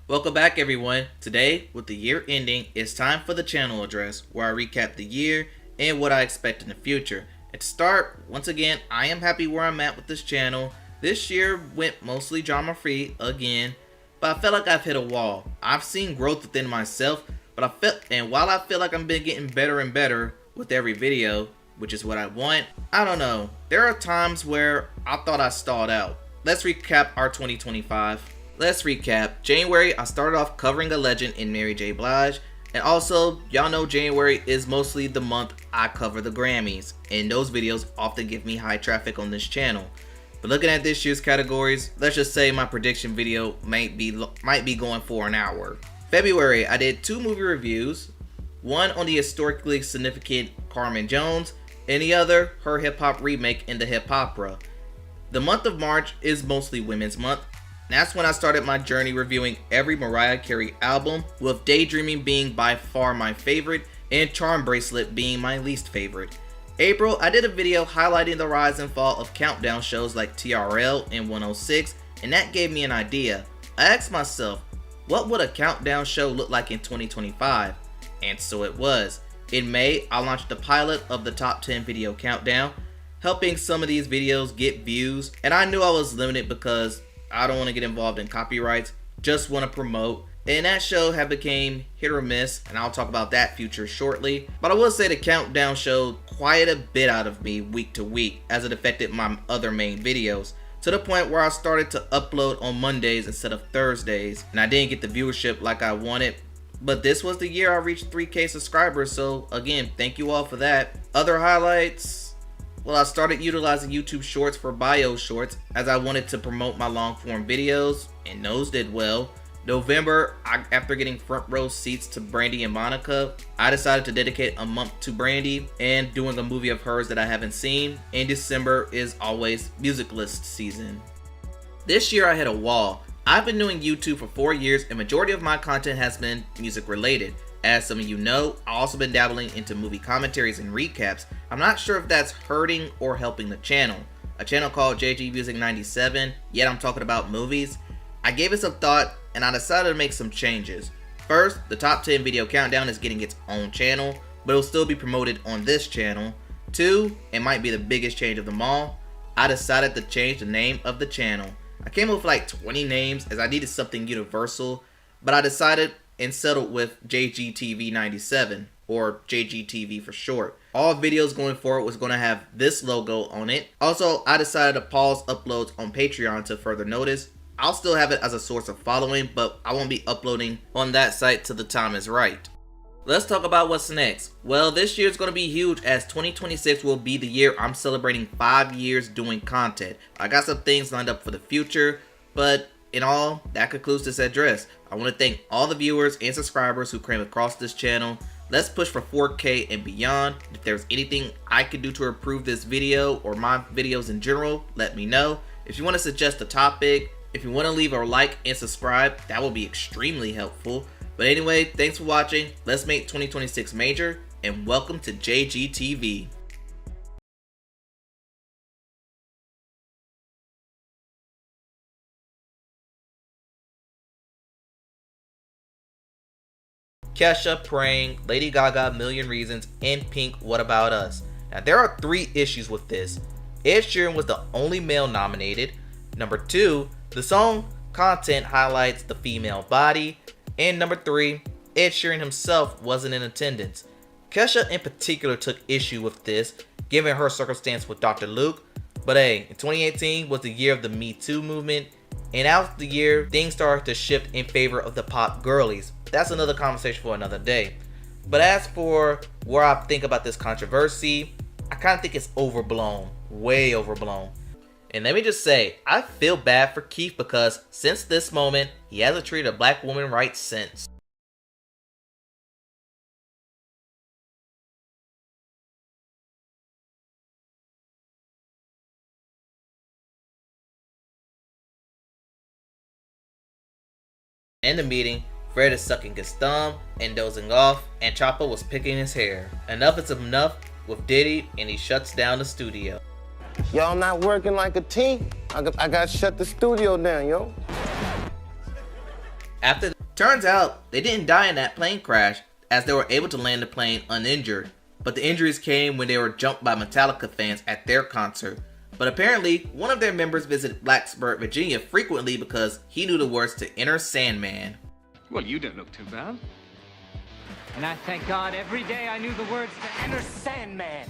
Welcome back everyone. Today, with the year ending, it's time for the channel address where I recap the year and what I expect in the future. And to start, once again, I am happy where I'm at with this channel. This year went mostly drama free again, but I felt like I've hit a wall. I've seen growth within myself, but while I feel like I've been getting better and better with every video, which is what I want, I don't know. There are times where I thought I stalled out. Let's recap our 2025. Let's recap. January, I started off covering a legend in Mary J. Blige. And also, y'all know January is mostly the month I cover the Grammys. And those videos often give me high traffic on this channel. But looking at this year's categories, let's just say my prediction video might be going for an hour. February, I did 2 movie reviews. One on the historically significant Carmen Jones, and the other, her hip-hop remake in the Hip Opera. The month of March is mostly Women's Month. That's when I started my journey reviewing every Mariah Carey album, with Daydreaming being by far my favorite and Charm Bracelet being my least favorite. April, I did a video highlighting the rise and fall of countdown shows like TRL and 106, and that gave me an idea. I asked myself, what would a countdown show look like in 2025? And so it was. In May, I launched the pilot of the top 10 video countdown, helping some of these videos get views, and I knew I was limited because I don't want to get involved in copyrights, just want to promote. And that show had became hit or miss, and I'll talk about that future shortly. But I will say the countdown showed quite a bit out of me week to week, as it affected my other main videos, to the point where I started to upload on Mondays instead of Thursdays, and I didn't get the viewership like I wanted. But this was the year I reached 3K subscribers, so again, thank you all for that. Other highlights, well, I started utilizing YouTube Shorts for bio shorts as I wanted to promote my long form videos, and those did well. November, after getting front row seats to Brandy and Monica, I decided to dedicate a month to Brandy and doing a movie of hers that I haven't seen. And December is always music list season. This year I hit a wall. I've been doing YouTube for 4 years and majority of my content has been music related. As some of you know, I've also been dabbling into movie commentaries and recaps. I'm not sure if that's hurting or helping the channel. A channel called jgmusic97, yet I'm talking about movies. I gave it some thought and I decided to make some changes. First, the top 10 video countdown is getting its own channel, but it'll still be promoted on this channel. 2, it might be the biggest change of them all, I decided to change the name of the channel. I came up with like 20 names as I needed something universal, but I decided and settled with jgTV97, or JGTV for short. All videos going forward was going to have this logo on it. Also, I decided to pause uploads on Patreon to further notice. I'll still have it as a source of following, but I won't be uploading on that site till the time is right. Let's talk about what's next. Well, this year is going to be huge as 2026 will be the year I'm celebrating 5 years doing content. I got some things lined up for the future, but in all, that concludes this address. I want to thank all the viewers and subscribers who came across this channel. Let's push for 4K and beyond. If there's anything I can do to improve this video or my videos in general, let me know. If you want to suggest a topic, if you want to leave a like and subscribe, that will be extremely helpful. But anyway, thanks for watching. Let's make 2026 major, and welcome to JGTV. Kesha, Praying, Lady Gaga, Million Reasons, and Pink, What About Us. Now there are 3 issues with this. Ed Sheeran was the only male nominated. Number 2, the song content highlights the female body. And number 3, Ed Sheeran himself wasn't in attendance. Kesha in particular took issue with this, given her circumstance with Dr. Luke. But hey, in 2018 was the year of the Me Too movement, and after the year, things started to shift in favor of the pop girlies. That's another conversation for another day. But as for where I think about this controversy, I kind of think it's overblown, way overblown. And let me just say, I feel bad for Keith because since this moment, he hasn't treated a black woman right since. In the meeting, Fred is sucking his thumb and dozing off, and Chopper was picking his hair. Enough is enough with Diddy, and he shuts down the studio. Y'all not working like a team? I got to shut the studio down, yo. After Turns out they didn't die in that plane crash, as they were able to land the plane uninjured, but the injuries came when they were jumped by Metallica fans at their concert. But apparently, one of their members visited Blacksburg, Virginia frequently because he knew the words to Enter Sandman. Well, you don't look too bad. And I thank God every day I knew the words to Enter Sandman.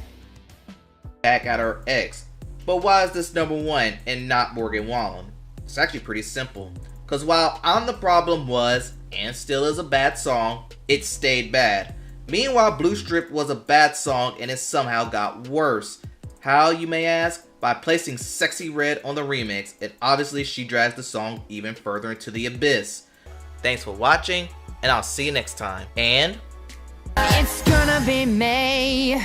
Back at her ex. But why is this number one and not Morgan Wallen? It's actually pretty simple. Cause while I'm the Problem was, and still is a bad song, it stayed bad. Meanwhile, Blue Strip was a bad song and it somehow got worse. How, you may ask? By placing Sexy Red on the remix, and obviously she drags the song even further into the abyss. Thanks for watching, and I'll see you next time. And it's gonna be May.